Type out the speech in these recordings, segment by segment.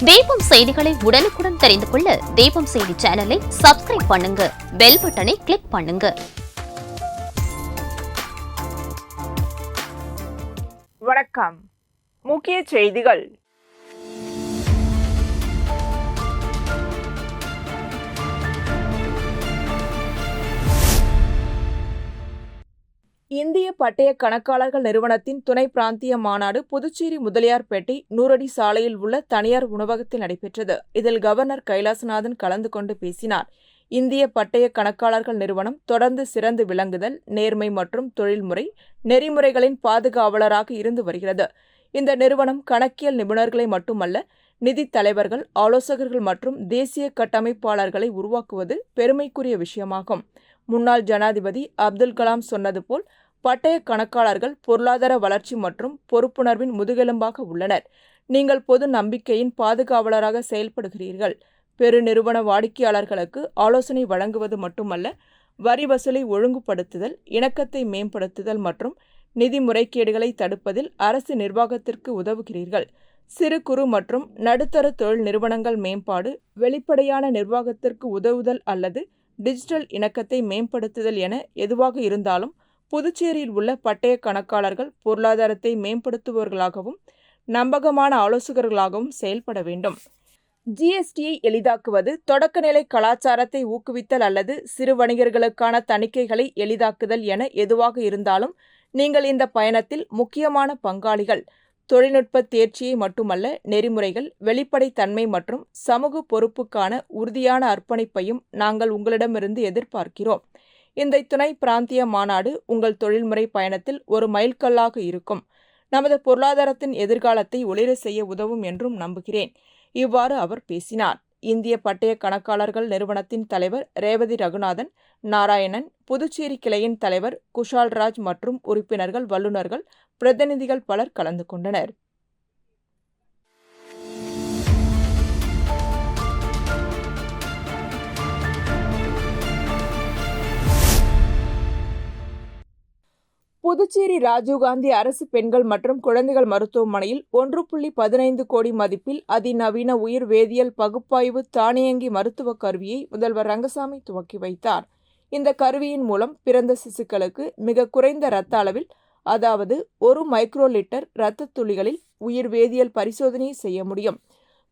தீபம் செய்திகளை உடனுக்குடன் தெரிந்து கொள்ள தீபம் செய்தி சேனலை சப்ஸ்கிரைப் பண்ணுங்க, பெல் பட்டனை கிளிக் பண்ணுங்க. வணக்கம். முக்கிய செய்திகள். இந்திய பட்டய கணக்காளர்கள் நிறுவனத்தின் துணை பிராந்திய மாநாடு புதுச்சேரி முதலியார்பேட்டை 100 அடி சாலையில் உள்ள தனியார் உணவகத்தில் நடைபெற்றது. இதில் கவர்னர் கைலாசநாதன் கலந்து கொண்டு பேசினார். இந்திய பட்டய கணக்காளர்கள் நிறுவனம் தொடர்ந்து சிறந்து விளங்குதல், நேர்மை மற்றும் தொழில்முறை நெறிமுறைகளின் பாதுகாவலராக இருந்து வருகிறது. இந்த நிறுவனம் கணக்கியல் நிபுணர்களை மட்டுமல்ல, நிதி தலைவர்கள், ஆலோசகர்கள் மற்றும் தேசிய கட்டமைப்பாளர்களை உருவாக்குவது பெருமைக்குரிய விஷயமாகும். முன்னாள் ஜனாதிபதி அப்துல் கலாம் சொன்னது போல், பட்டய கணக்காளர்கள் பொருளாதார வளர்ச்சி மற்றும் பொறுப்புணர்வின் முதுகெலும்பாக உள்ளனர். நீங்கள் பொது நம்பிக்கையின் பாதுகாவலராக செயல்படுகிறீர்கள். பெருநிறுவன வாடிக்கையாளர்களுக்கு ஆலோசனை வழங்குவது மட்டுமல்ல, வரி வசூலை ஒழுங்குபடுத்துதல், இணக்கத்தை மேம்படுத்துதல் மற்றும் நிதி முறைகேடுகளை தடுப்பதில் அரசு நிர்வாகத்திற்கு உதவுகிறீர்கள். சிறு குறு மற்றும் நடுத்தர தொழில் நிறுவனங்கள் மேம்பாடு, வெளிப்படையான நிர்வாகத்திற்கு உதவுதல் அல்லது டிஜிட்டல் இணக்கத்தை மேம்படுத்துதல் என எதுவாக இருந்தாலும், புதுச்சேரியில் உள்ள பட்டய கணக்காளர்கள் பொருளாதாரத்தை மேம்படுத்துபவர்களாகவும் நம்பகமான ஆலோசகர்களாகவும் செயல்பட வேண்டும். ஜிஎஸ்டியை எளிதாக்குவது, தொடக்கநிலை கலாச்சாரத்தை ஊக்குவித்தல் அல்லது சிறு வணிகர்களுக்கான தணிக்கைகளை எளிதாக்குதல் என எதுவாக இருந்தாலும், நீங்கள் இந்த பயணத்தில் முக்கியமான பங்காளிகள். தொழில்நுட்ப தேர்ச்சியை மட்டுமல்ல, நெறிமுறைகள், வெளிப்படைத்தன்மை மற்றும் சமூக பொறுப்புக்கான உறுதியான அர்ப்பணிப்பையும் நாங்கள் உங்களிடமிருந்து எதிர்பார்க்கிறோம். இந்த துணை பிராந்திய மாநாடு உங்கள் தொழில்முறை பயணத்தில் ஒரு மைல்கல்லாக இருக்கும். நமது பொருளாதாரத்தின் எதிர்காலத்தை ஒளிர செய்ய உதவும் என்றும் நம்புகிறேன். இவ்வாறு அவர் பேசினார். இந்திய பட்டய கணக்காளர்கள் நிறுவனத்தின் தலைவர் ரேவதி ரகுநாதன் நாராயணன், புதுச்சேரி கிளையின் தலைவர் குஷால்ராஜ் மற்றும் உறுப்பினர்கள், வல்லுநர்கள், பிரதிநிதிகள் பலர் கலந்து கொண்டனர். புதுச்சேரி ராஜீவ்காந்தி அரசு பெண்கள் மற்றும் குழந்தைகள் மருத்துவமனையில் 1.15 கோடி மதிப்பில் அதிநவீன உயிர் வேதியியல் பகுப்பாய்வு தானியங்கி மருத்துவ கருவியை முதல்வர் ரங்கசாமி துவக்கி வைத்தார். இந்த கருவியின் மூலம் பிறந்த சிசுக்களுக்கு மிக குறைந்த இரத்த அளவில், அதாவது 1 மைக்ரோ லிட்டர் இரத்த துளிகளில் உயிர் வேதியியல் பரிசோதனையை செய்ய முடியும்.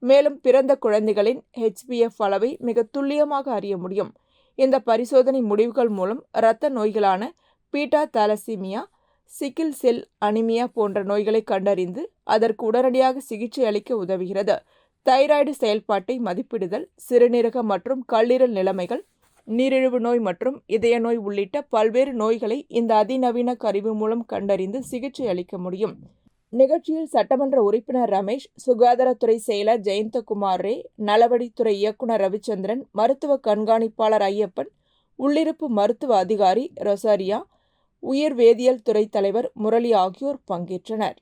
மேலும் பிறந்த குழந்தைகளின் HbF அளவை மிக துல்லியமாக அறிய முடியும். இந்த பரிசோதனை முடிவுகள் மூலம் இரத்த நோய்களான beta thalassaemia, sickle cell anaemia போன்ற நோய்களை கண்டறிந்து அதற்கு உடனடியாக சிகிச்சை அளிக்க உதவுகிறது. தைராய்டு செயல்பாட்டை மதிப்பிடுதல், சிறுநீரக மற்றும் கல்லீரல் நிலைமைகள், நீரிழிவு நோய் மற்றும் இதய நோய் உள்ளிட்ட பல்வேறு நோய்களை இந்த அதிநவீன கருவி மூலம் கண்டறிந்து சிகிச்சை அளிக்க முடியும். நிகழ்ச்சியில் சட்டமன்ற உறுப்பினர் ரமேஷ், சுகாதாரத்துறை செயலர் ஜெயந்தகுமார் ரே, நலவழித்துறை இயக்குநர் ரவிச்சந்திரன், மருத்துவ கண்காணிப்பாளர் ஐயப்பன், உள்ளிருப்பு மருத்துவ அதிகாரி ரொசாரியா, உயிர் வேதியியல் துறை தலைவர் முரளி ஆகியோர் பங்கேற்றனர்.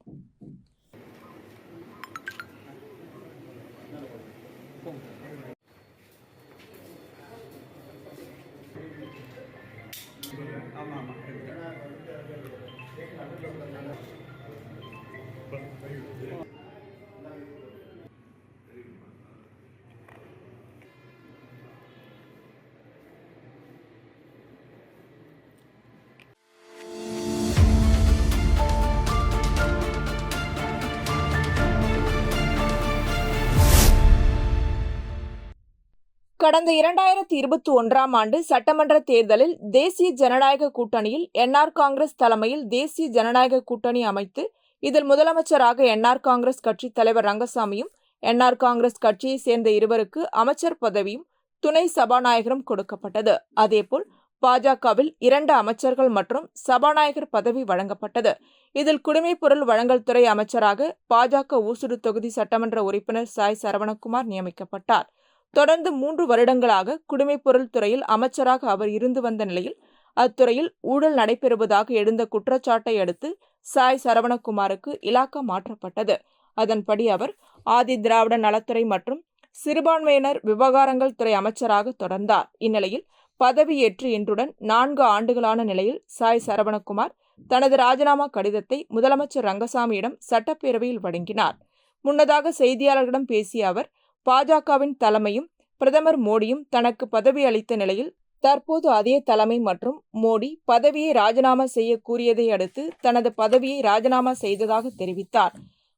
கடந்த 2021ஆம் ஆண்டு சட்டமன்ற தேர்தலில் தேசிய ஜனநாயக கூட்டணியில் என்ஆர் காங்கிரஸ் தலைமையில் தேசிய ஜனநாயக கூட்டணி அமைத்து, இதில் முதலமைச்சராக என்ஆர் காங்கிரஸ் கட்சி தலைவர் ரங்கசாமியும், என்ஆர் காங்கிரஸ் கட்சியை சேர்ந்த இருவருக்கு அமைச்சர் பதவியும் துணை சபாநாயகரும் கொடுக்கப்பட்டது. அதேபோல் பாஜகவில் 2 அமைச்சர்கள் மற்றும் சபாநாயகர் பதவி வழங்கப்பட்டது. இதில் குடிமைப்பொருள் வழங்கல் துறை அமைச்சராக பாஜக ஊசுடு தொகுதி சட்டமன்ற உறுப்பினர் சாய் சரவணகுமார் நியமிக்கப்பட்டார். தொடர்ந்து 3 வருடங்களாக குடிமைப்பொருள் துறையில் அமைச்சராக அவர் இருந்து வந்த நிலையில், அத்துறையில் ஊழல் நடைபெறுவதாக எழுந்த குற்றச்சாட்டை அடுத்து சாய் சரவணகுமாருக்கு இலாக்கா மாற்றப்பட்டது. அதன்படி அவர் ஆதி திராவிட நலத்துறை மற்றும் சிறுபான்மையினர் விவகாரங்கள் துறை அமைச்சராக தொடர்ந்தார். இந்நிலையில் பதவியேற்று இன்றுடன் 4 ஆண்டுகளான நிலையில் சாய் சரவணகுமார் தனது ராஜினாமா கடிதத்தை முதலமைச்சர் ரங்கசாமியிடம் சட்டப்பேரவையில் வழங்கினார். முன்னதாக செய்தியாளர்களிடம் பேசிய அவர், பாஜகவின் தலைமையும் பிரதமர் மோடியும் தனக்கு பதவி அளித்த நிலையில் தற்போது அதே தலைமை மற்றும் மோடி பதவியை ராஜினாமா செய்ய கூறியதை அடுத்து தனது பதவியை ராஜினாமா செய்ததாக தெரிவித்தார்.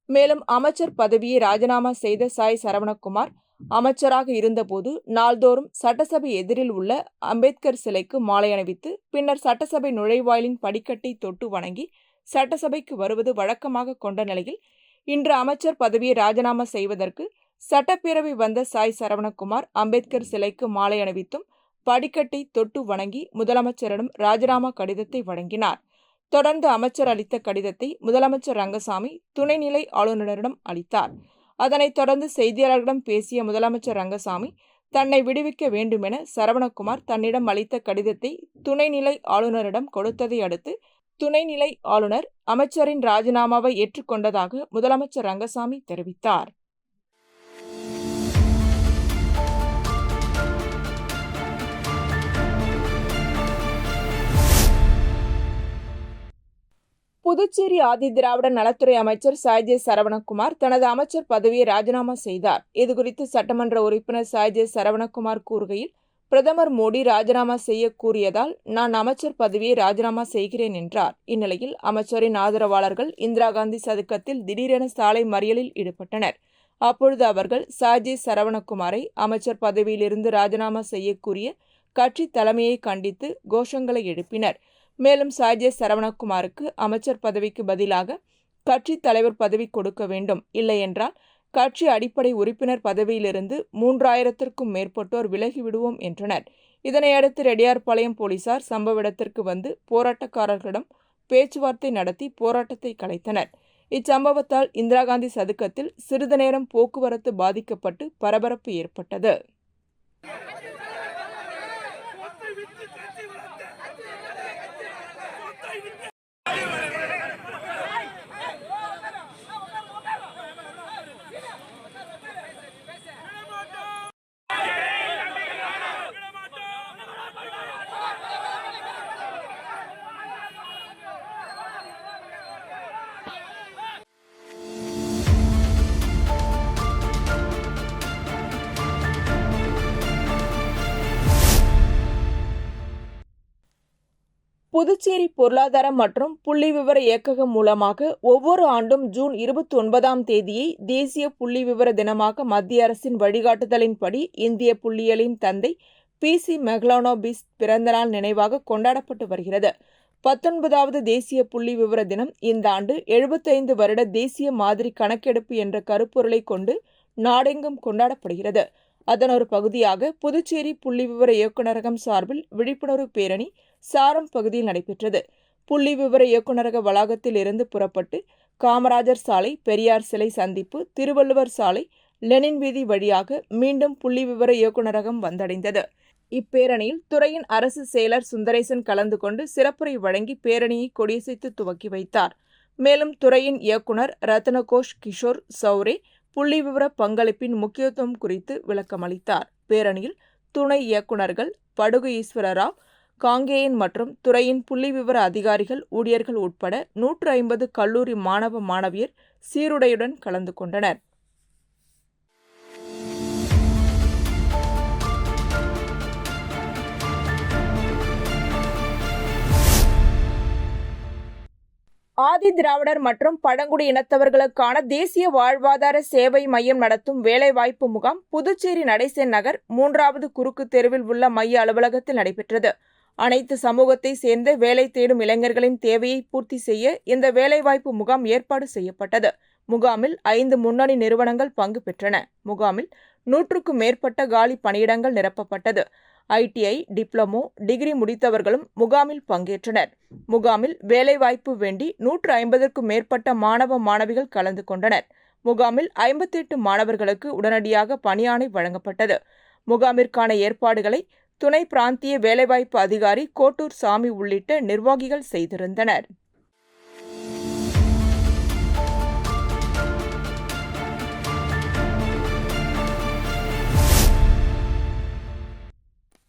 மேலும் அமைச்சர் பதவியை ராஜினாமா செய்த சாய் சரவணகுமார் அமைச்சராக இருந்தபோது நாள்தோறும் சட்டசபை எதிரில் உள்ள அம்பேத்கர் சிலைக்கு மாலை அணிவித்து பின்னர் சட்டசபை நுழைவாயிலின் படிக்கட்டை தொட்டு வணங்கி சட்டசபைக்கு வருவது வழக்கமாக கொண்ட நிலையில் இன்று அமைச்சர் பதவியை ராஜினாமா செய்வதற்கு சட்டப்பேரவை வந்த சாய் சரவணகுமார் அம்பேத்கர் சிலைக்கு மாலை அணிவித்தும் படிக்கட்டை தொட்டு வணங்கி முதலமைச்சரிடம் ராஜினாமா கடிதத்தை வழங்கினார். தொடர்ந்து அமைச்சர் அளித்த கடிதத்தை முதலமைச்சர் ரங்கசாமி துணைநிலை ஆளுநரிடம் அளித்தார். அதனைத் தொடர்ந்து செய்தியாளர்களிடம் பேசிய முதலமைச்சர் ரங்கசாமி தன்னை விடுவிக்க வேண்டுமென சரவணகுமார் தன்னிடம் அளித்த கடிதத்தை துணைநிலை ஆளுநரிடம் கொடுத்ததை அடுத்து துணைநிலை ஆளுநர் அமைச்சரின் ராஜினாமாவை ஏற்றுக்கொண்டதாக முதலமைச்சர் ரங்கசாமி தெரிவித்தார். புதுச்சேரி ஆதிதிராவிட நலத்துறை அமைச்சர் சாய்ஜே சரவணகுமார் தனது அமைச்சர் பதவியை ராஜினாமா செய்தார். இதுகுறித்து சட்டமன்ற உறுப்பினர் சாய்ஜே சரவணகுமார் கூறுகையில், பிரதமர் மோடி ராஜினாமா செய்ய கூறியதால் நான் அமைச்சர் பதவியை ராஜினாமா செய்கிறேன் என்றார். இந்நிலையில் அமைச்சரின் ஆதரவாளர்கள் இந்திரா காந்தி சதுக்கத்தில் திடீரென சாலை மறியலில் ஈடுபட்டனர். அப்பொழுது அவர்கள் சாய்ஜே சரவணகுமாரை அமைச்சர் பதவியிலிருந்து ராஜினாமா செய்ய கூறிய கட்சி தலைமையை கண்டித்து கோஷங்களை எழுப்பினர். மேலும் சாய்ஜே சரவணகுமாருக்கு அமைச்சர் பதவிக்கு பதிலாக கட்சி தலைவர் பதவி கொடுக்க வேண்டும், இல்லையென்றால் கட்சி அடிப்படை உறுப்பினர் பதவியிலிருந்து 3000க்கும் மேற்பட்டோர் விலகிவிடுவோம் என்றனர். இதனையடுத்து ரெட்டியார்பாளையம் போலீசார் சம்பவ இடத்திற்கு வந்து போராட்டக்காரர்களிடம் பேச்சுவார்த்தை நடத்தி போராட்டத்தை கலைத்தனர். இச்சம்பவத்தால் இந்திரா காந்தி சதுக்கத்தில் சிறிது நேரம் போக்குவரத்து பாதிக்கப்பட்டு பரபரப்பு ஏற்பட்டது. புதுச்சேரி பொருளாதார மற்றும் புள்ளிவிவர இயக்ககம் மூலமாக ஒவ்வொரு ஆண்டும் ஜூன் 29ஆம் தேதியை தேசிய புள்ளிவிவர தினமாக மத்திய அரசின் வழிகாட்டுதலின்படி இந்திய புள்ளியியலின் தந்தை PC மெக்லானோபிஸ் பிறந்தநாள் நினைவாக கொண்டாடப்பட்டு வருகிறது. 19வது தேசிய புள்ளிவிவர தினம் இந்த ஆண்டு 75 வருட தேசிய மாதிரி கணக்கெடுப்பு என்ற கருப்பொருளை கொண்டு நாடெங்கும் கொண்டாடப்படுகிறது. அதன் ஒரு பகுதியாக புதுச்சேரி புள்ளிவிவர இயக்குநரகம் சார்பில் விழிப்புணர்வு பேரணி சாரம் பகுதியில் நடைபெற்றது. புள்ளிவிவர இயக்குநரக வளாகத்தில் இருந்து புறப்பட்டு காமராஜர் சாலை, பெரியார் சிலை சந்திப்பு, திருவள்ளுவர் சாலை, லெனின் வீதி வழியாக மீண்டும் புள்ளிவிவர இயக்குநரகம் வந்தடைந்தது. இப்பேரணியில் துறையின் அரசு செயலர் சுந்தரேசன் கலந்து கொண்டு சிறப்புரை வழங்கி பேரணியை கொடியசைத்து துவக்கி வைத்தார். மேலும் துறையின் இயக்குநர் ரத்னகோஷ் கிஷோர் சௌரே புள்ளிவிவர பங்களிப்பின் முக்கியத்துவம் குறித்து விளக்கமளித்தார். பேரணியில் துணை இயக்குநர்கள் படுகு ஈஸ்வரராவ், காங்கேயன் மற்றும் துறையின் புள்ளிவிவர அதிகாரிகள், ஊழியர்கள் உட்பட 150 கல்லூரி மாணவ மாணவியர் சீருடையுடன் கலந்து கொண்டனர். ஆதி திராவிடர் மற்றும் பழங்குடி இனத்தவர்களுக்கான தேசிய வாழ்வாதார சேவை மையம் நடத்தும் வேலைவாய்ப்பு முகாம் புதுச்சேரி நடேசன் நகர் 3வது குறுக்கு தெருவில் உள்ள மைய அலுவலகத்தில் நடைபெற்றது. அனைத்து சமூகத்தை சேர்ந்த வேலை தேடும் இளைஞர்களின் தேவையை பூர்த்தி செய்ய இந்த வேலைவாய்ப்பு முகாம் ஏற்பாடு செய்யப்பட்டது. முகாமில் 5 முன்னணி நிறுவனங்கள் பங்கு பெற்றன. முகாமில் 100க்கும் மேற்பட்ட காலி பணியிடங்கள் நிரப்பப்பட்டது. ITI, டிப்ளமோ, டிகிரி முடித்தவர்களும் முகாமில் பங்கேற்றனர். முகாமில் வேலைவாய்ப்பு வேண்டி 150க்கும் மேற்பட்ட மாணவ மாணவிகள் கலந்து கொண்டனர். முகாமில் 58 மாணவர்களுக்கு உடனடியாக பணியாணை வழங்கப்பட்டது. முகாமிற்கான ஏற்பாடுகளை துணை பிராந்திய வேலைவாய்ப்பு அதிகாரி கோட்டூர் சாமி உள்ளிட்ட நிர்வாகிகள் செய்திருந்தனர்.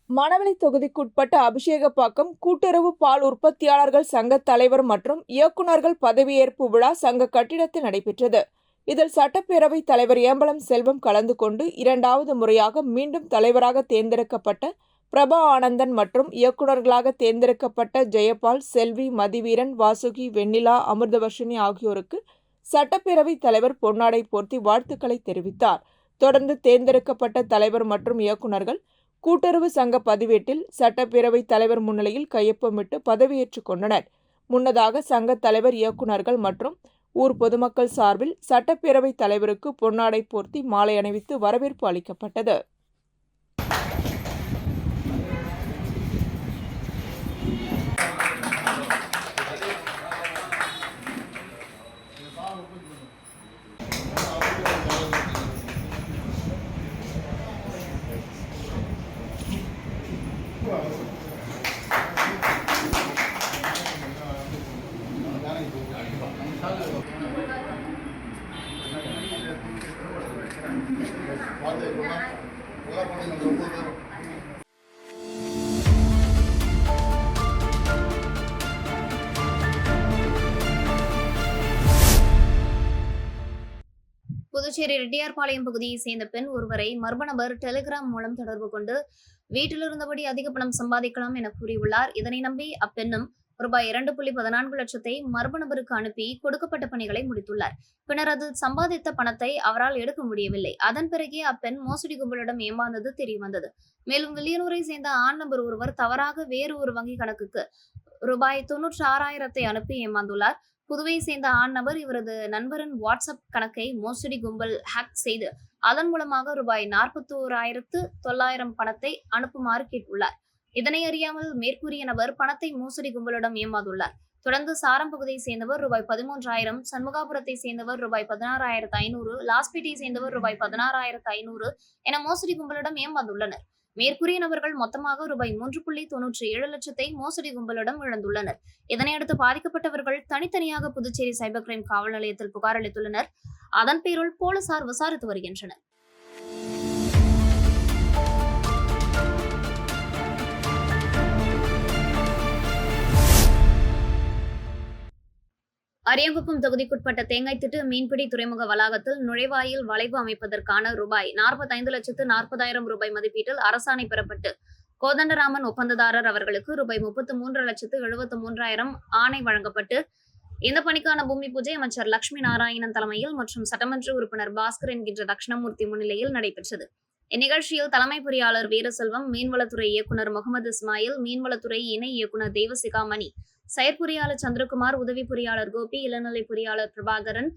மணவெளி தொகுதிக்குட்பட்ட அபிஷேகப்பாக்கம் கூட்டுறவு பால் உற்பத்தியாளர்கள் சங்க தலைவர் மற்றும் இயக்குநர்கள் பதவியேற்பு விழா சங்க கட்டிடத்தில் நடைபெற்றது. இதில் சட்டப்பேரவைத் தலைவர் ஏம்பலம் செல்வம் கலந்து கொண்டு 2வது முறையாக மீண்டும் தலைவராக தேர்ந்தெடுக்கப்பட்ட பிரபா ஆனந்தன் மற்றும் இயக்குநர்களாக தேர்ந்தெடுக்கப்பட்ட ஜெயபால், செல்வி, மதிவீரன், வாசுகி, வெண்ணிலா, அமிர்தவர்ஷினி ஆகியோருக்கு சட்டப்பேரவைத் தலைவர் பொன்னாடை போர்த்தி வாழ்த்துக்களை தெரிவித்தார். தொடர்ந்து தேர்ந்தெடுக்கப்பட்ட தலைவர் மற்றும் இயக்குநர்கள் கூட்டுறவு சங்க பதிவேட்டில் சட்டப்பேரவைத் தலைவர் முன்னிலையில் கையொப்பமிட்டு பதவியேற்றுக் கொண்டனர். முன்னதாக சங்க தலைவர், இயக்குநர்கள் மற்றும் ஊர் பொதுமக்கள் சார்பில் சட்டப்பேரவைத் தலைவருக்கு பொன்னாடை போர்த்தி மாலை அணிவித்து வரவேற்பு அளிக்கப்பட்டது. புதுச்சேரி ரெட்டியார்பாளையம் பகுதியைச் சேர்ந்த பெண் ஒருவரை மர்ம நபர் டெலிகிராம் மூலம் தொடர்பு கொண்டு வீட்டிலிருந்தபடி அதிக பணம் சம்பாதிக்கலாம் என கூறியுள்ளார். இதனை நம்பி அப்பெண்ணும் ரூபாய் 2.14 லட்சத்தை மர்ம நபருக்கு அனுப்பி கொடுக்கப்பட்ட பணிகளை முடித்துள்ளார். பின்னர் அதில் சம்பாதித்த பணத்தை அவரால் எடுக்க முடியவில்லை. அதன் பிறகே அப்பெண் மோசடி கும்பலிடம் ஏமாந்தது தெரியவந்தது. மேலும் வில்லியனூரை சேர்ந்த ஆண் நபர் ஒருவர் தவறாக வேறு ஒரு வங்கி கணக்குக்கு ரூபாய் 96,000 அனுப்பி ஏமாந்துள்ளார். புதுவை சேர்ந்த ஆண் நபர் இவரது நண்பரின் வாட்ஸ்அப் கணக்கை மோசடி கும்பல் ஹேக் செய்து அதன் மூலமாக ரூபாய் 41,900 பணத்தை அனுப்புமாறு கேட்டுள்ளார். இதனை அறியாமல் மேற்கூறிய நபர் பணத்தை மோசடி கும்பலிடம் ஏமாந்துள்ளார். தொடர்ந்து சாரம் பகுதியை சேர்ந்தவர் ரூபாய் 13,000, சண்முகாபுரத்தை சேர்ந்தவர் ரூபாய் 16,500, லாஸ்பேட்டை சேர்ந்தவர் ரூபாய் 16,500 என மோசடி கும்பலிடம் ஏமாந்துள்ளனர். மேற்கூறிய நபர்கள் மொத்தமாக ரூபாய் 3.97 லட்சத்தை மோசடி கும்பலிடம் இழந்துள்ளனர். இதனையடுத்து பாதிக்கப்பட்டவர்கள் தனித்தனியாக புதுச்சேரி சைபர் கிரைம் காவல் நிலையத்தில் புகார் அளித்துள்ளனர். அதன் பேரில் போலீசார் விசாரித்து வருகின்றனர். அரியாங்குப்பம் தொகுதிக்குட்பட்ட தேங்காய்த்திட்டு மீன்பிடி துறைமுக வளாகத்தில் நுழைவாயில் வளைவு அமைப்பதற்கான ரூபாய் 45,40,000 மதிப்பீட்டில் அரசாணை பெறப்பட்டு கோதண்டராமன் ஒப்பந்ததாரர் அவர்களுக்கு ரூபாய் 33,73,000 ஆணை வழங்கப்பட்டு இந்த பணிக்கான பூமி பூஜை அமைச்சர் லட்சுமி நாராயணன் தலைமையில் மற்றும் சட்டமன்ற உறுப்பினர் பாஸ்கர் என்கின்ற தட்சிணாமூர்த்தி முன்னிலையில் நடைபெற்றது. இந்நிகழ்ச்சியில் தலைமை பொறியாளர் வீரசெல்வம், மீன்வளத்துறை இயக்குநர் முகமது இஸ்மாயில், மீன்வளத்துறை இணை இயக்குநர் தெய்வசிகா மணி, செயற்பொறியாளர் சந்திரகுமார், உதவி பொறியாளர் கோபி, இளநிலை பொறியாளர் பிரபாகரன்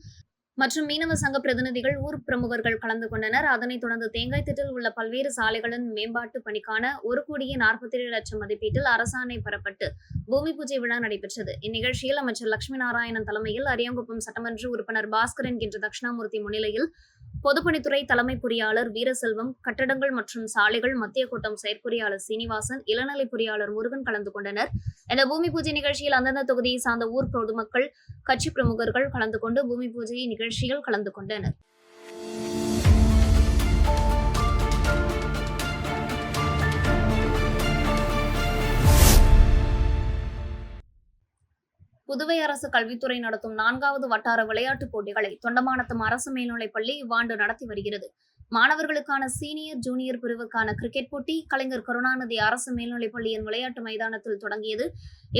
மற்றும் மீனவ சங்க பிரதிநிதிகள், ஊர் பிரமுகர்கள் கலந்து கொண்டனர். அதனைத் தொடர்ந்து தேங்காய்த்திட்டில் உள்ள பல்வேறு சாலைகளின் மேம்பாட்டு பணிக்கான 1,47,00,000 மதிப்பீட்டில் அரசாணை பெறப்பட்டு பூமி பூஜை விழா நடைபெற்றது. இந்நிகழ்ச்சியில் அமைச்சர் லட்சுமி நாராயணன் தலைமையில் அரியாங்குப்பம் சட்டமன்ற உறுப்பினர் பாஸ்கர் என்கின்ற தட்சிணாமூர்த்தி முன்னிலையில் பொதுப்பணித்துறை தலைமை பொறியாளர் வீரசெல்வம், கட்டடங்கள் மற்றும் சாலைகள் மத்திய கூட்டம் செயற்பொறியாளர் சீனிவாசன், இளநிலை பொறியாளர் முருகன் கலந்து கொண்டனர். இந்த பூமி பூஜை நிகழ்ச்சியில் அந்தந்த தொகுதியை சார்ந்த ஊர் பொதுமக்கள், கட்சி பிரமுகர்கள் கலந்து கொண்டு பூமி பூஜை நிகழ்ச்சியில் கலந்து கொண்டனர். புதுவை அரசு கல்வித்துறை நடத்தும் 4வது வட்டார விளையாட்டுப் போட்டிகளை தொண்டமாநத்தம் அரசு மேல்நிலைப்பள்ளி இவ்வாண்டு நடத்தி வருகிறது. மாணவர்களுக்கான சீனியர், ஜூனியர் பிரிவுக்கான கிரிக்கெட் போட்டி கலைஞர் கருணாநிதி அரசு மேல்நிலைப்பள்ளியின் விளையாட்டு மைதானத்தில் தொடங்கியது.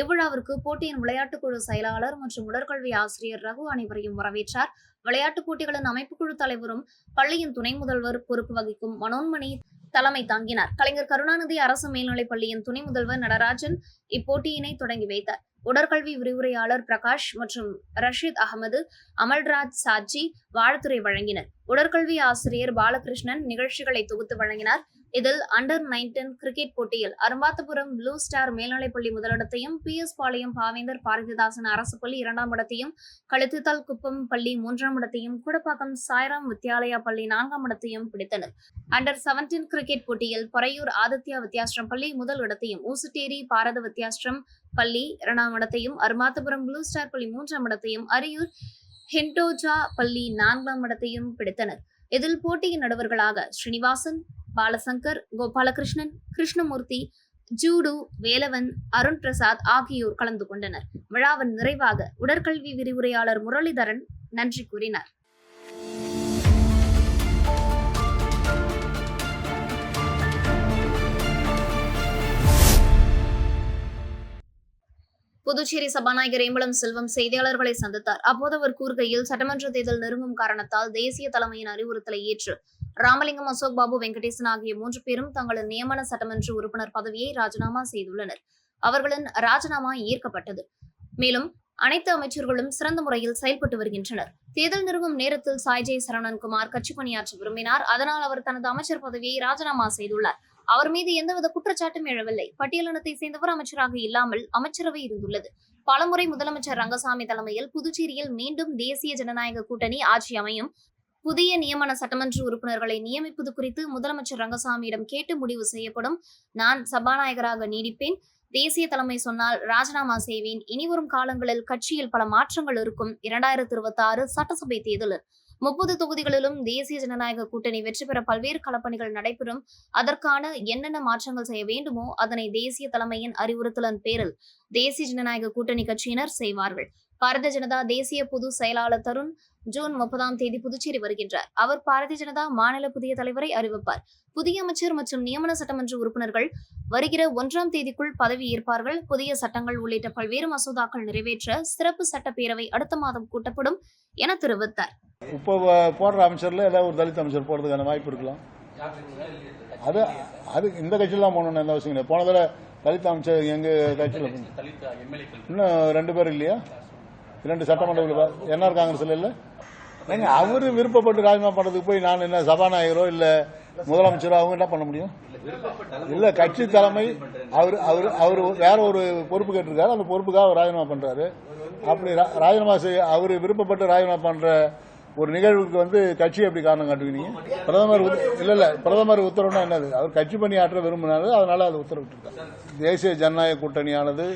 இவ்விழாவிற்கு போட்டியின் விளையாட்டுக்குழு செயலாளர் மற்றும் உடற்கல்வி ஆசிரியர் ரகு அனைவரையும் வரவேற்றார். விளையாட்டுப் போட்டிகளின் அமைப்புக்குழு தலைவரும் பள்ளியின் துணை முதல்வர் பொறுப்பு வகிக்கும் மனோன்மணி தலைமை தாங்கினார். கலைஞர் கருணாநிதி அரசு மேல்நிலைப்பள்ளியின் துணை முதல்வர் நடராஜன் இப்போட்டியினை தொடங்கி வைத்தார். உடற்கல்வி விரிவுரையாளர் பிரகாஷ் மற்றும் ரஷீத் அகமது, அமல்ராஜ் சாட்சி வாழ்த்துரை வழங்கினர். உடற்கல்வி ஆசிரியர் பாலகிருஷ்ணன் நிகழ்ச்சிகளை தொகுத்து வழங்கினார். இதில் அண்டர் 19 கிரிக்கெட் போட்டியில் அரும்பாத்தபுரம் ப்ளூ ஸ்டார் மேல்நிலைப்பள்ளி முதலிடத்தையும், PS பாளையம் பாவேந்தர் பாரதிதாசன் அரசு பள்ளி 2ஆம் இடத்தையும், களுத்துத்தல் குப்பம் பள்ளி 3ஆம் இடத்தையும், கூடப்பாக்கம் சாய்ராம் வித்யாலயா பள்ளி 4ஆம் இடத்தையும் பிடித்தனர். அண்டர் 17 கிரிக்கெட் போட்டியில் பொறையூர் ஆதித்யா வித்யாஸ்ரம் பள்ளி முதல் இடத்தையும், ஊசுட்டேரி பாரத வித்யாஸ்ரம் பள்ளி 2ஆம் இடத்தையும், அரும்பாத்தபுரம் ப்ளூ ஸ்டார் பள்ளி 3ஆம் இடத்தையும், அரியூர் ஹிண்டோஜா பள்ளி 4ஆம் இடத்தையும் பிடித்தனர். இதில் போட்டியின் நடுவர்களாக ஸ்ரீனிவாசன், பாலசங்கர், கோபாலகிருஷ்ணன், கிருஷ்ணமூர்த்தி, ஜூடு, வேலவன், அருண் பிரசாத் ஆகியோர் கலந்து கொண்டனர். விழாவின் நிறைவாக உடற்கல்வி விரிவுரையாளர் முரளிதரன் நன்றி கூறினார். புதுச்சேரி சபாநாயகர் ஏம்பலம் செல்வம் செய்தியாளர்களை சந்தித்தார். அப்போது அவர் கூறுகையில், சட்டமன்ற தேர்தல் நெருங்கும் காரணத்தால் தேசிய தலைமையின் அறிவுறுத்தலை ஏற்று ராமலிங்கம், அசோக் பாபு, வெங்கடேசன் ஆகிய 3 பேரும் தங்களது நியமன சட்டமன்ற உறுப்பினர் பதவியை ராஜினாமா செய்துள்ளனர். அவர்களின் ராஜினாமா ஏற்கப்பட்டது. மேலும் அனைத்து அமைச்சர்களும் சிறந்த முறையில் செயல்பட்டு வருகின்றனர். தேர்தல் நெருங்கும் நேரத்தில் சாய்ஜே சரவணன்குமார் கட்சி பணியாற்ற விரும்பினார். அதனால் அவர் தனது அமைச்சர் பதவியை ராஜினாமா செய்துள்ளார். அவர் மீது எந்தவித குற்றச்சாட்டும் எழவில்லை. பட்டியலினத்தை சேர்ந்தவர் அமைச்சராக இல்லாமல் அமைச்சரவை இருந்துள்ளது. பலமுறை முதலமைச்சர் ரங்கசாமி தலைமையில் புதுச்சேரியில் மீண்டும் தேசிய ஜனநாயக கூட்டணி ஆட்சி அமையும். புதிய நியமன சட்டமன்ற உறுப்பினர்களை நியமிப்பது குறித்து முதலமைச்சர் ரங்கசாமியிடம் கேட்டு முடிவு செய்யப்படும். நான் சபாநாயகராக நீடிப்பேன். தேசிய தலைமை சொன்னால் ராஜினாமா செய்வேன். இனிவரும் காலங்களில் கட்சியில் பல மாற்றங்கள் இருக்கும். 2026 சட்டசபை தேர்தலில் 30 தொகுதிகளிலும் தேசிய ஜனநாயக கூட்டணி வெற்றி பெற பல்வேறு களப்பணிகள் நடைபெறும். அதற்கான என்னென்ன மாற்றங்கள் செய்ய வேண்டுமோ அதனை தேசிய தலைமையின் அறிவுறுத்தலின் பேரில் தேசிய ஜனநாயக கூட்டணி கட்சியினர் செய்வார்கள். பாரதிய ஜனதா தேசிய பொது செயலாளர் தருண் ஜூன் 30 புதுச்சேரி வருகின்றார். அவர் பாரதிய ஜனதா மாநில புதிய தலைவரை அறிவிப்பார். புதிய அமைச்சர் மற்றும் நியமன சட்டமன்ற உறுப்பினர்கள் வருகிற 1 பதவி ஏற்பார்கள். புதிய சட்டங்கள் உள்ளிட்ட பல்வேறு மசோதாக்கள் நிறைவேற்ற சிறப்பு சட்டப்பேரவை அடுத்த மாதம் கூட்டப்படும் என தெரிவித்தார். இப்போ போடுற அமைச்சர்ல ஏதாவது ஒரு தலித் அமைச்சர் போடுறதுக்கான வாய்ப்பு இருக்கலாம். அது இந்த கட்சியில போகணும்னு எந்த அவசியம் இல்லை. போன தடவை தலித் அமைச்சர் எங்க கட்சியில் இன்னும் 2 பேர் இல்லையா? 2 சட்டமன்ற என்ஆர் காங்கிரஸ்ல இல்ல. நீங்க அவரு விருப்பப்பட்டு ராஜினாமா பண்றதுக்கு போய் நான் என்ன சபாநாயகரோ இல்ல முதலமைச்சரோ அவங்க என்ன பண்ண முடியும்? இல்ல கட்சி தலைமை அவரு வேற ஒரு பொறுப்பு கேட்டிருக்காரு. அந்த பொறுப்புக்காக அவர் ராஜினாமா பண்றாரு. அப்படி ராஜினாமா செய்ய அவரு விருப்பப்பட்டு ராஜினாமா பண்ற ஒரு நிகழ்வுக்கு கட்சி எப்படி காரணம் காட்டுவீங்க? பிரதமர் உத்தரவுனா என்னது? அவர் கட்சி பணியாற்ற விரும்பினாரு, அதனால அது உத்தரவிட்டிருக்காரு. தேசிய ஜனநாயக கூட்டணியானது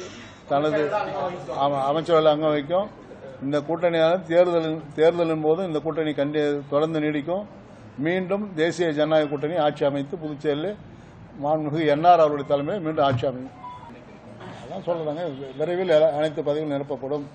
தனது அமைச்சர்கள் அங்கம் வைக்கும். இந்த கூட்டணியானது தேர்தலின் போது இந்த கூட்டணி தொடர்ந்து நீடிக்கும். மீண்டும் தேசிய ஜனநாயக கூட்டணி ஆட்சி அமைத்து புதுச்சேரியில் மாண்புமிகு என்ஆர் அவருடைய தலைமையில் மீண்டும் ஆட்சி அமையும். அதான் சொல்றாங்க. விரைவில் அனைத்து பதவிகளும் நிரப்பப்படும்.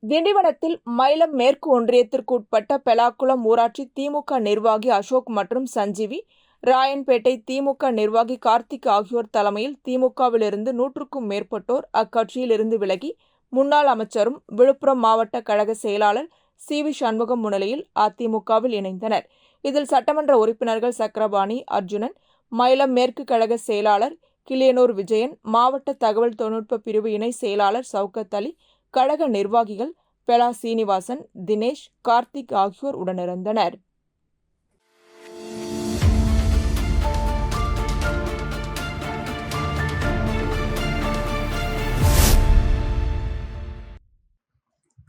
திண்டிவனத்தில் மயிலம் மேற்கு ஒன்றியத்திற்கு உட்பட்ட பெலாக்குளம் ஊராட்சி திமுக நிர்வாகி அசோக் மற்றும் சஞ்சீவி, ராயன்பேட்டை திமுக நிர்வாகி கார்த்திக் ஆகியோர் தலைமையில் திமுகவிலிருந்து 100க்கும் மேற்பட்டோர் அக்கட்சியில் இருந்து விலகி முன்னாள் அமைச்சரும் விழுப்புரம் மாவட்ட கழக செயலாளர் சி.வி. சண்முகம் முன்னிலையில் அதிமுகவில் இணைந்தனர். இதில் சட்டமன்ற உறுப்பினர்கள் சக்கரபாணி, அர்ஜுனன், மயிலம் மேற்கு கழக செயலாளர் கிளியனூர் விஜயன், மாவட்ட தகவல் தொழில்நுட்ப பிரிவு இணை செயலாளர் சவுகத் அலி, கழக நிர்வாகிகள் பெலா சீனிவாசன், தினேஷ், கார்த்திக் ஆகியோர் உடனிருந்தனர்.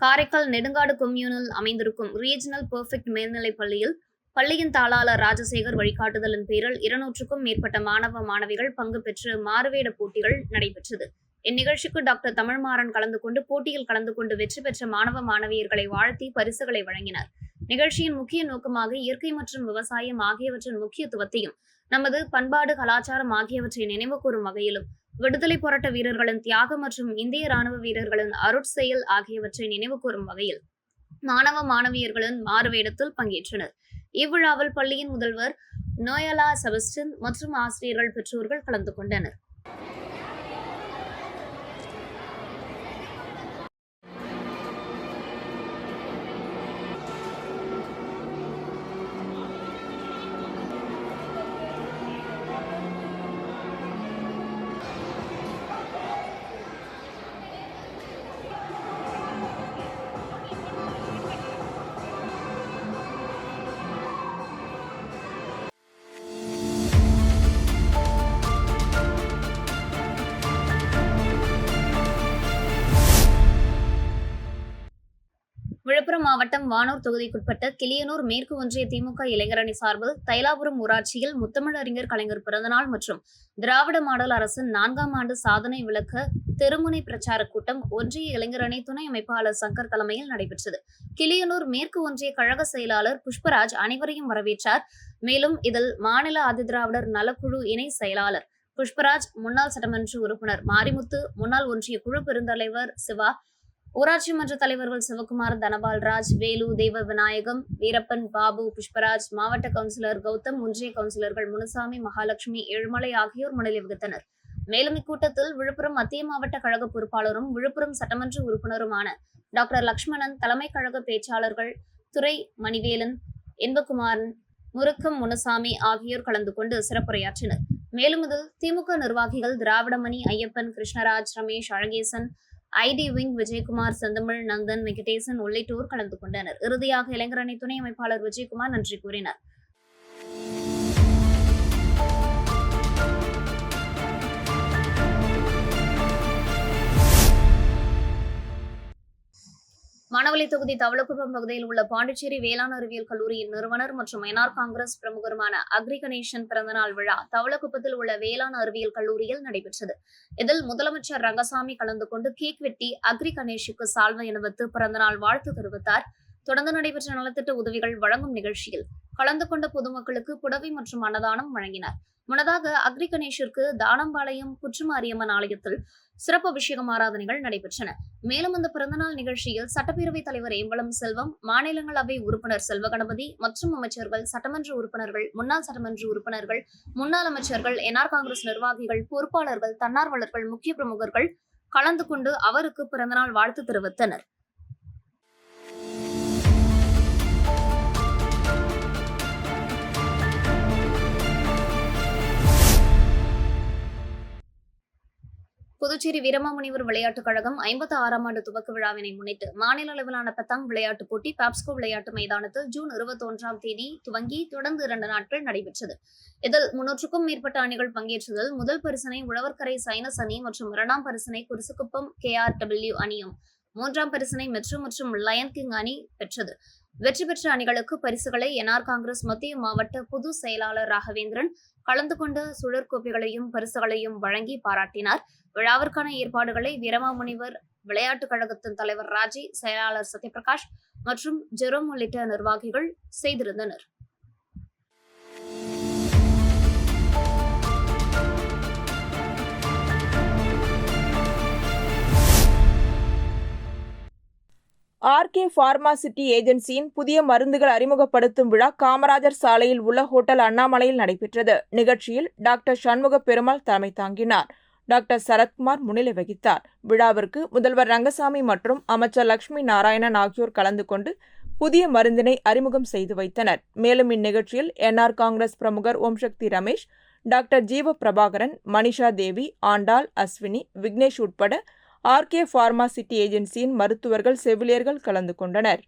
காரைக்கால் நெடுங்காடு கொம்யூனில் அமைந்திருக்கும் ரீஜனல் பெர்ஃபெக்ட் மேல்நிலைப் பள்ளியில் பள்ளியின் தாளாளர் ராஜசேகர் வழிகாட்டுதலின் பேரில் 200க்கும் மேற்பட்ட மாணவ மாணவிகள் பங்கு பெற்று மாறுவேட போட்டிகள் நடைபெற்றது. இந்நிகழ்ச்சிக்கு டாக்டர் தமிழ்மாறன் கலந்து கொண்டு போட்டியில் கலந்து கொண்டு வெற்றி பெற்ற மாணவ மாணவியர்களை வாழ்த்தி பரிசுகளை வழங்கினார். நிகழ்ச்சியின் முக்கிய நோக்கமாக இயற்கை மற்றும் விவசாயம் ஆகியவற்றின் முக்கியத்துவத்தையும் நமது பண்பாடு, கலாச்சாரம் ஆகியவற்றை நினைவு கூறும் வகையிலும் விடுதலை போராட்ட வீரர்களின் தியாகம் மற்றும் இந்திய ராணுவ வீரர்களின் அருட்செயல் ஆகியவற்றை நினைவு கூறும் வகையில் மாணவ மாணவியர்களின் மாறுவேடத்தில் பங்கேற்றனர். இவ்விழாவில் பள்ளியின் முதல்வர் நோயலா செபஸ்டின் மற்றும் ஆசிரியர்கள், பெற்றோர்கள் கலந்து கொண்டனர். விழுப்புரம் மாவட்டம் வானூர் தொகுதிக்குட்பட்ட கிளியனூர் மேற்கு ஒன்றிய திமுக இளைஞரணி சார்பில் தைலாபுரம் ஊராட்சியில் முத்தமிழ் அறிஞர் கலைஞர் பிறந்தநாள் மற்றும் திராவிட மாடல் அரசின் 4ஆம் ஆண்டு சாதனை விளக்க தெருமுனை பிரச்சார கூட்டம் ஒன்றிய இளைஞரணி துணை அமைப்பாளர் சங்கர் தலைமையில் நடைபெற்றது. கிளியனூர் மேற்கு ஒன்றிய கழக செயலாளர் புஷ்பராஜ் அனைவரையும் வரவேற்றார். மேலும் இதில் மாநில ஆதிதிராவிடர் நலக்குழு இணை செயலாளர் புஷ்பராஜ், முன்னாள் சட்டமன்ற உறுப்பினர் மாரிமுத்து, முன்னாள் ஒன்றிய குழு பெருந்தலைவர் சிவா, ஊராட்சி மன்ற தலைவர்கள் சிவகுமார், தனபால் ராஜ், வேலு, தேவ விநாயகம், வீரப்பன், பாபு, புஷ்பராஜ், மாவட்ட கவுன்சிலர் கௌதம், ஒன்றிய கவுன்சிலர்கள் முனுசாமி, மகாலட்சுமி, ஏழுமலை ஆகியோர் முன்னிலை வகித்தனர். மேலும் இக்கூட்டத்தில் விழுப்புரம் மத்திய மாவட்ட கழக பொறுப்பாளரும் விழுப்புரம் சட்டமன்ற உறுப்பினருமான டாக்டர் லட்சுமணன், தலைமை கழக பேச்சாளர்கள் துரை மணிவேலன், இன்பகுமாரன், முருக்கம் முனுசாமி ஆகியோர் கலந்து கொண்டு சிறப்புரையாற்றினர். மேலும் இதில் திமுக நிர்வாகிகள் திராவிடமணி, ஐயப்பன், கிருஷ்ணராஜ், ரமேஷ், அழகேசன், ஐடி விங் விஜயகுமார், செந்தமிழ், நந்தன், வெங்கடேசன் உள்ளிட்டோர் கலந்து கொண்டனர். இறுதியாக இளைஞரணி துணை அமைப்பாளர் விஜயகுமார் நன்றி கூறினார். மானவளி தொகுதி தவளக்குப்பம் பகுதியில் உள்ள பாண்டிச்சேரி வேளாண் அறிவியல் கல்லூரியின் நிறுவனர் மற்றும் என்ஆர் காங்கிரஸ் பிரமுகருமான அக்ரி கணேசன் பிறந்தநாள் விழா தவளக்குப்பத்தில் உள்ள வேளாண் அறிவியல் கல்லூரியில் நடைபெற்றது. இதில் முதலமைச்சர் ரங்கசாமி கலந்து கொண்டு கேக் வெட்டி அக்ரி கணேஷுக்கு சால்வை அணிவித்து பிறந்தநாள் வாழ்த்து தெரிவித்தார். தொடர்ந்து நடைபெற்ற நலத்திட்ட உதவிகள் வழங்கும் நிகழ்ச்சியில் கலந்து கொண்ட பொதுமக்களுக்கு புடவை மற்றும் அன்னதானம் வழங்கினார். முன்னதாக அக்ரி கணேஷிற்கு தானம்பாளையம் புற்றுமாரியம்மன் ஆலயத்தில் சிறப்பு அபிஷேகம் ஆராதனைகள் நடைபெற்றன. மேலும் இந்த பிறந்தநாள் நிகழ்ச்சியில் சட்டப்பேரவைத் தலைவர் ஏம்பலம் செல்வம், மாநிலங்களவை உறுப்பினர் செல்வகணபதி மற்றும் அமைச்சர்கள், சட்டமன்ற உறுப்பினர்கள், முன்னாள் சட்டமன்ற உறுப்பினர்கள், முன்னாள் அமைச்சர்கள், என்ஆர் காங்கிரஸ் நிர்வாகிகள், பொறுப்பாளர்கள், தன்னார்வலர்கள், முக்கிய பிரமுகர்கள் கலந்து கொண்டு அவருக்கு பிறந்தநாள் வாழ்த்து தெரிவித்தனர். புதுச்சேரி வீரமாமுனிவர் விளையாட்டுக் கழகம் 56ஆம் ஆண்டு துவக்க விழாவினை முன்னிட்டு மாநில அளவிலான பத்தாங் விளையாட்டுப் போட்டி பாப்ஸ்கோ விளையாட்டு மைதானத்தில் ஜூன் 21ஆம் தேதி துவங்கி தொடர்ந்து 2 நாட்கள் நடைபெற்றது. இதில் 300க்கும் மேற்பட்ட அணிகள் பங்கேற்றதில் முதல் பரிசினை உழவர்கரை சைனஸ் அணி மற்றும் 2ஆம் பரிசினை குருசுக்குப்பம் KRW அணியும், 3ஆம் பரிசினை மெட்ரோ மற்றும் லயன் கிங் அணி பெற்றது. வெற்றி பெற்ற அணிகளுக்கு பரிசுகளை என்ஆர் காங்கிரஸ் மத்திய மாவட்ட பொது செயலாளர் ராகவேந்திரன் கலந்து கொண்ட சுழற்கோப்பைகளையும் பரிசுகளையும் வழங்கி பாராட்டினார். விழாவிற்கான ஏற்பாடுகளை வீரமாமுனிவர் விளையாட்டுக் கழகத்தின் தலைவர் ராஜி, செயலாளர் சத்யபிரகாஷ் மற்றும் ஜெரோம் உள்ளிட்ட நிர்வாகிகள் செய்திருந்தனர். ஆர்கே பார்மாசிட்டி ஏஜென்சியின் புதிய மருந்துகள் அறிமுகப்படுத்தும் விழா காமராஜர் சாலையில் உள்ள ஹோட்டல் அண்ணாமலையில் நடைபெற்றது. நிகழ்ச்சியில் டாக்டர் சண்முக பெருமாள் தலைமை தாங்கினார். டாக்டர் சரத்குமார் முன்னிலை வகித்தார். விழாவிற்கு முதல்வர் ரங்கசாமி மற்றும் அமைச்சர் லட்சுமி நாராயணன் ஆகியோர் கலந்து கொண்டு புதிய மருந்தினை அறிமுகம் செய்து வைத்தனர். மேலும் இந்நிகழ்ச்சியில் என்ஆர் காங்கிரஸ் பிரமுகர் ஓம்சக்தி ரமேஷ், டாக்டர் ஜீவ பிரபாகரன், மணிஷா தேவி, ஆண்டாள், அஸ்வினி, விக்னேஷ் உட்பட ஆர்கே பார்மாசிட்டி ஏஜென்சியின் மருத்துவர்கள், செவிலியர்கள் கலந்து கொண்டனர்.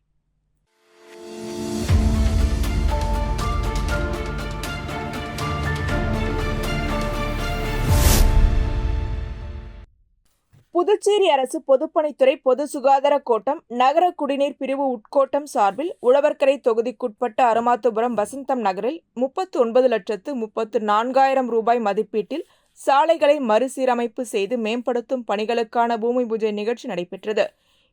புதுச்சேரி அரசு பொதுப்பணித்துறை பொது சுகாதார கோட்டம் நகர குடிநீர் பிரிவு உட்கோட்டம் சார்பில் உழவர்கரை தொகுதிக்குட்பட்ட அருமாத்துபுரம் வசந்தம் நகரில் 39,34,000 ரூபாய் மதிப்பீட்டில் சாலைகளை மறுசீரமைப்பு செய்து மேம்படுத்தும் பணிகளுக்கான பூமி பூஜை நிகழ்ச்சி நடைபெற்றது.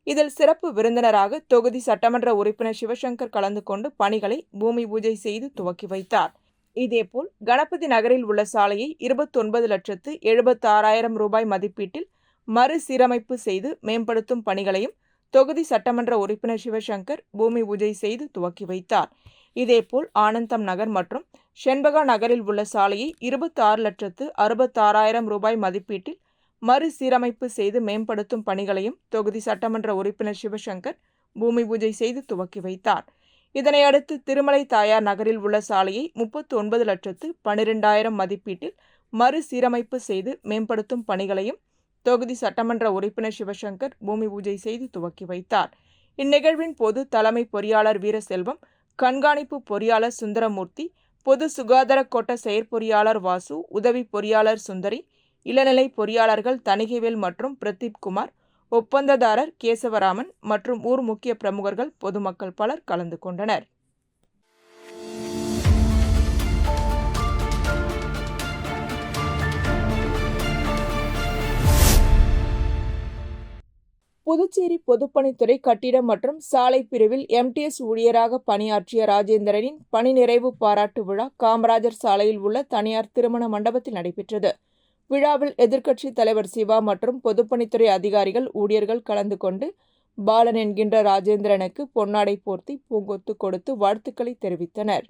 இதில் சிறப்பு விருந்தினராக தொகுதி சட்டமன்ற உறுப்பினர் சிவசங்கர் கலந்து கொண்டு பணிகளை பூமி பூஜை செய்து துவக்கி வைத்தார். இதேபோல் கணபதி நகரில் உள்ள சாலையை 29,76,000 ரூபாய் மதிப்பீட்டில் மறுசீரமைப்பு செய்து மேம்படுத்தும் பணிகளையும் தொகுதி சட்டமன்ற உறுப்பினர் சிவசங்கர் பூமி பூஜை செய்து துவக்கி வைத்தார். இதேபோல் ஆனந்தம் நகர் மற்றும் செண்பகா நகரில் உள்ள சாலையை 26,66,000 ரூபாய் மதிப்பீட்டில் மறுசீரமைப்பு செய்து மேம்படுத்தும் பணிகளையும் தொகுதி சட்டமன்ற உறுப்பினர் சிவசங்கர் பூமி பூஜை செய்து துவக்கி வைத்தார். இதனையடுத்து திருமலை தாயார் நகரில் உள்ள சாலையை 39,12,000 மதிப்பீட்டில் மறுசீரமைப்பு செய்து மேம்படுத்தும் பணிகளையும் தொகுதி சட்டமன்ற உறுப்பினர் சிவசங்கர் பூமி பூஜை செய்து துவக்கி வைத்தார். இந்நிகழ்வின் போது தலைமை பொறியாளர் வீரசெல்வம், கண்காணிப்பு பொறியாளர் சுந்தரமூர்த்தி, பொது சுகாதார கோட்ட செயற்பொறியாளர் வாசு, உதவி பொறியாளர் சுந்தரி, இளநிலை பொறியாளர்கள் தணிகைவேல் மற்றும் பிரதீப் குமார், ஒப்பந்ததாரர் கேசவராமன் மற்றும் ஊர் முக்கிய பிரமுகர்கள், பொதுமக்கள் பலர் கலந்து கொண்டனர். புதுச்சேரி பொதுப்பணித்துறை கட்டிடம் மற்றும் சாலை பிரிவில் MTS ஊழியராக பணியாற்றிய ராஜேந்திரனின் பணி நிறைவு பாராட்டு விழா காமராஜர் சாலையில் உள்ள தனியார் திருமண மண்டபத்தில் நடைபெற்றது. விழாவில் எதிர்க்கட்சித் தலைவர் சிவா மற்றும் பொதுப்பணித்துறை அதிகாரிகள், ஊழியர்கள் கலந்து கொண்டு பாலன் என்கின்ற ராஜேந்திரனுக்கு பொன்னாடை போர்த்தி பூங்கொத்து கொடுத்து வாழ்த்துக்களை தெரிவித்தனர்.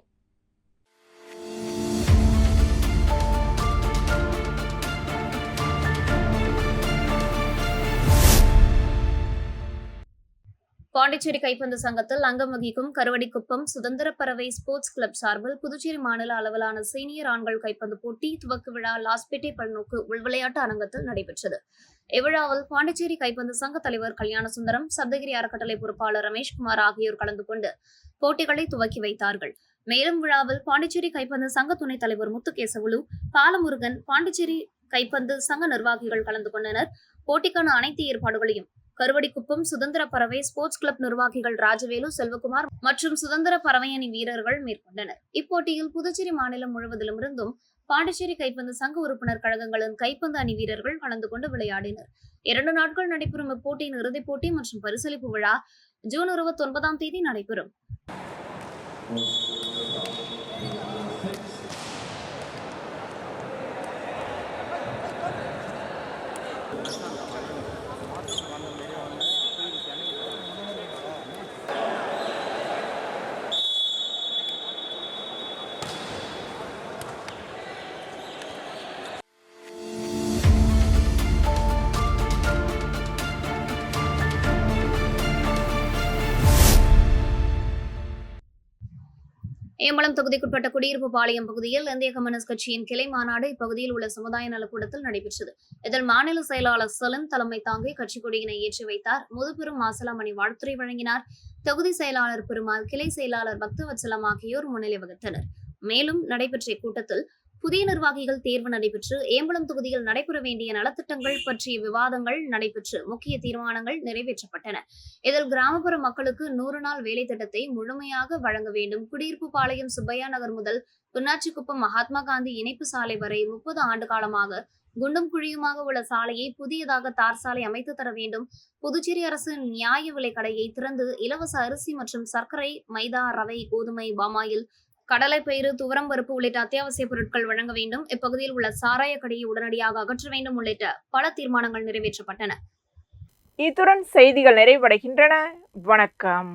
பாண்டிச்சேரி கைப்பந்து சங்கத்தில் அங்கம் வகிக்கும் கருவடிக்குப்பம் சுதந்திர பறவை ஸ்போர்ட்ஸ் கிளப் சார்பில் புதுச்சேரி மாநில அளவிலான சீனியர் ஆண்கள் கைப்பந்து போட்டி துவக்க விழா லாஸ்பேட்டை பல்நோக்கு உள்விளையாட்டு அரங்கத்தில் நடைபெற்றது. இவ்விழாவில் பாண்டிச்சேரி கைப்பந்து சங்க தலைவர் கல்யாணசுந்தரம், சப்தகிரி அறக்கட்டளை பொறுப்பாளர் ரமேஷ்குமார் ஆகியோர் கலந்து கொண்டு போட்டிகளை துவக்கி வைத்தார்கள். மேலும் விழாவில் பாண்டிச்சேரி கைப்பந்து சங்க துணைத் தலைவர் முத்துகேசவலு, பாலமுருகன், பாண்டிச்சேரி கைப்பந்து சங்க நிர்வாகிகள் கலந்து கொண்டனர். போட்டிக்கான அனைத்து ஏற்பாடுகளையும் கருவடிக்குப்பம் சுதந்திர பறவை ஸ்போர்ட்ஸ் கிளப் நிர்வாகிகள் ராஜவேலு, செல்வகுமார் மற்றும் சுதந்திர பறவை அணி வீரர்கள் மேற்கொண்டனர். இப்போட்டியில் புதுச்சேரி மாநிலம் முழுவதிலுமிருந்தும் பாண்டிச்சேரி கைப்பந்து சங்க உறுப்பினர் கழகங்களின் கைப்பந்து அணி வீரர்கள் கலந்து கொண்டு விளையாடினர். 2 நாட்கள் நடைபெறும் இப்போட்டியின் இறுதிப் போட்டி மற்றும் பரிசளிப்பு விழா ஜூன் 29 நடைபெறும். ஏம்பலம் தொகுதிக்குட்பட்ட குடியிருப்பு பாளையம் பகுதியில் இந்திய கம்யூனிஸ்ட் கட்சியின் கிளை மாநாடு இப்பகுதியில் உள்ள சமுதாய நலக்கூடத்தில் நடைபெற்றது. இதில் மாநில செயலாளர் சலீம் தலைமை தாங்கி கட்சி கொடியினை ஏற்றி வைத்தார். முதுபெரும் மாசலாமணி வாழ்த்துரை வழங்கினார். தொகுதி செயலாளர் பெருமாள், கிளை செயலாளர் பக்தவத்சலம் ஆகியோர் முன்னிலை வகித்தனர். மேலும் நடைபெற்ற இக்கூட்டத்தில் புதிய நிர்வாகிகள் தேர்வு நடைபெற்று ஏம்பலம் தொகுதியில் நடைபெற வேண்டிய நலத்திட்டங்கள் பற்றிய விவாதங்கள் நடைபெற்று முக்கிய தீர்மானங்கள் நிறைவேற்றப்பட்டன. இதில் கிராமப்புற மக்களுக்கு 100 நாள் வேலை திட்டத்தை முழுமையாக வழங்க வேண்டும், குடியிருப்பு பாளையம் சுப்பையா நகர் முதல் புன்னாச்சிக்குப்பம் மகாத்மா காந்தி இணைப்பு சாலை வரை 30 ஆண்டு காலமாக குண்டும் குழியுமாக உள்ள சாலையை புதியதாக தார் சாலை அமைத்து தர வேண்டும், புதுச்சேரி அரசு நியாய விலை கடையை திறந்து இலவச அரிசி மற்றும் சர்க்கரை, மைதா, ரவை, கோதுமை, பாமாயில், கடலைப்பயிறு, துவரம்பருப்பு உள்ளிட்ட அத்தியாவசிய பொருட்கள் வழங்க வேண்டும், இப்பகுதியில் உள்ள சாராய கடையை உடனடியாக அகற்ற வேண்டும் உள்ளிட்ட பல தீர்மானங்கள் நிறைவேற்றப்பட்டன. இத்துடன் செய்திகள் நிறைவடைகின்றன. வணக்கம்.